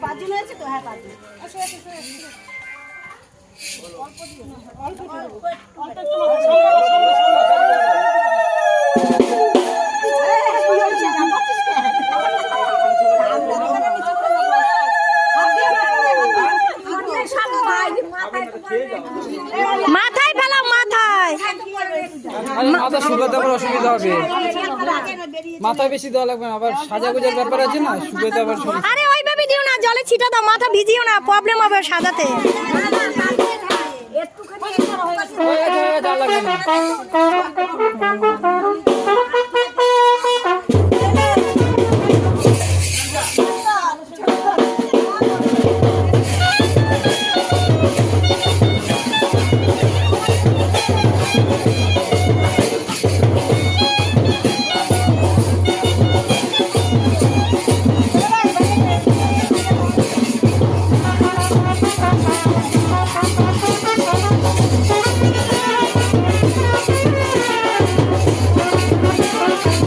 পাঁচজন হয়েছে তো? হ্যাঁ, পাঁচজন। মাথায় ফেলাও, মাথায়। মাথা শুকাতে আবার অসুবিধা হবে, মাথায় বেশি দেওয়া লাগবে না, আবার সাজা গোজার ব্যাপার আছে না, শুকাতে আবার। আরে ওইভাবে দিও না, জলে ছিটা দাও, মাথা ভিজিও না, প্রবলেম হবে সাজাতে। লাগবে না।